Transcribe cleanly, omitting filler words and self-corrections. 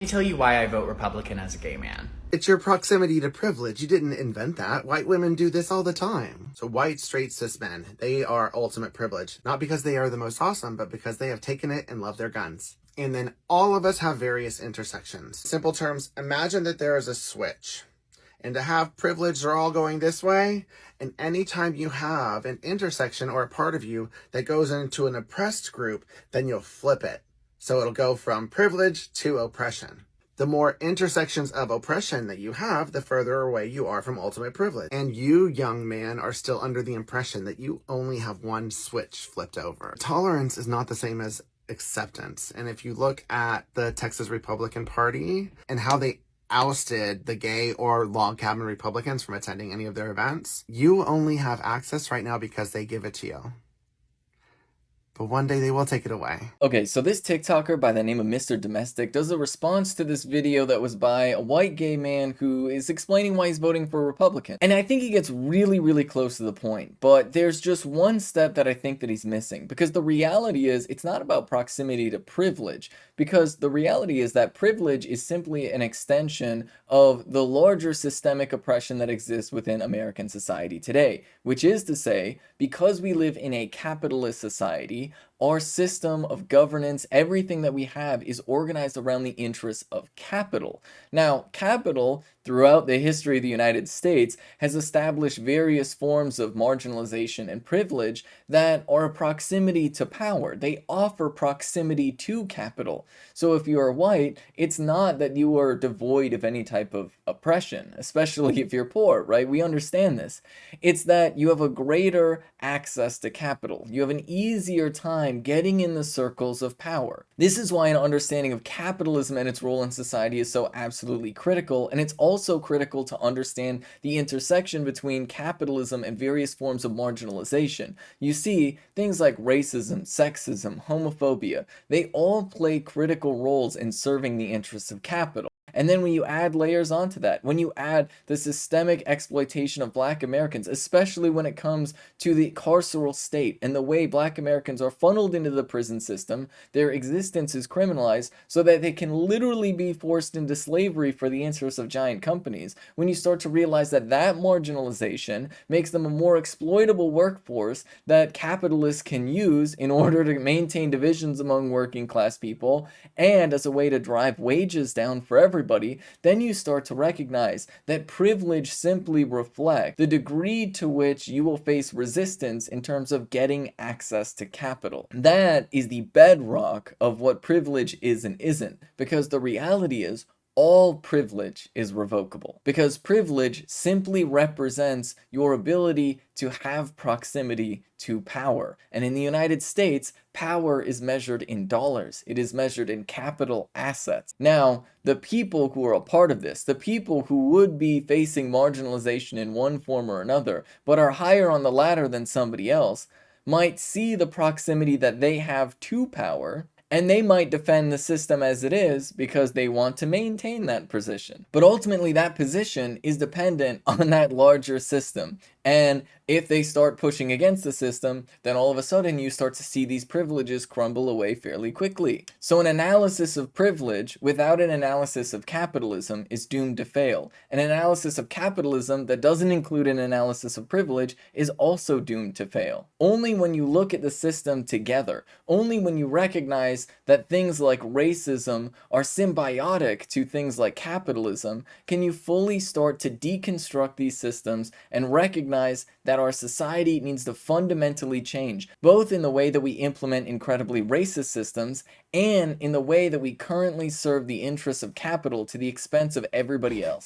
Let me tell you why I vote Republican as a gay man. It's your proximity to privilege. You didn't invent that. White women do this all the time. So white, straight, cis men, they are ultimate privilege. Not because they are the most awesome, but because they have taken it and love their guns. And then all of us have various intersections. Simple terms, imagine that there is a switch. And to have privilege, they're all going this way. And anytime you have an intersection or a part of you that goes into an oppressed group, then you'll flip it. So it'll go from privilege to oppression. The more intersections of oppression that you have, the further away you are from ultimate privilege. And you, young man, are still under the impression that you only have one switch flipped over. Tolerance is not the same as acceptance. And if you look at the Texas Republican Party and how they ousted the gay or log cabin Republicans from attending any of their events, you only have access right now because they give it to you. But one day they will take it away. Okay, so this TikToker by the name of Mr. Domestic does a response to this video that was by a white gay man who is explaining why he's voting for a Republican. And I think he gets really close to the point, but there's just one step that I think that he's missing, because the reality is it's not about proximity to privilege, because the reality is that privilege is simply an extension of the larger systemic oppression that exists within American society today, which is to say, because we live in a capitalist society, our system of governance, everything that we have is organized around the interests of capital. Now, capital, throughout the history of the United States, has established various forms of marginalization and privilege that are a proximity to power. They offer proximity to capital. So if you are white, it's not that you are devoid of any type of oppression, especially if you're poor, right? We understand this. It's that you have a greater access to capital. You have an easier time getting in the circles of power. This is why an understanding of capitalism and its role in society is so absolutely critical, and it's also critical to understand the intersection between capitalism and various forms of marginalization. You see, things like racism, sexism, homophobia, they all play critical roles in serving the interests of capital. And then when you add layers onto that, when you add the systemic exploitation of Black Americans, especially when it comes to the carceral state and the way Black Americans are funneled into the prison system, their existence is criminalized so that they can literally be forced into slavery for the interests of giant companies. When you start to realize that that marginalization makes them a more exploitable workforce that capitalists can use in order to maintain divisions among working class people and as a way to drive wages down for everyone, then you start to recognize that privilege simply reflects the degree to which you will face resistance in terms of getting access to capital. That is the bedrock of what privilege is and isn't, because the reality is all privilege is revocable, because privilege simply represents your ability to have proximity to power. And in the United States, power is measured in dollars. It is measured in capital assets. Now, the people who are a part of this, the people who would be facing marginalization in one form or another, but are higher on the ladder than somebody else, might see the proximity that they have to power, and they might defend the system as it is because they want to maintain that position. But ultimately, that position is dependent on that larger system. And if they start pushing against the system, then all of a sudden you start to see these privileges crumble away fairly quickly. So an analysis of privilege without an analysis of capitalism is doomed to fail. An analysis of capitalism that doesn't include an analysis of privilege is also doomed to fail. Only when you look at the system together, only when you recognize that things like racism are symbiotic to things like capitalism, can you fully start to deconstruct these systems and recognize that our society needs to fundamentally change, both in the way that we implement incredibly racist systems and in the way that we currently serve the interests of capital to the expense of everybody else.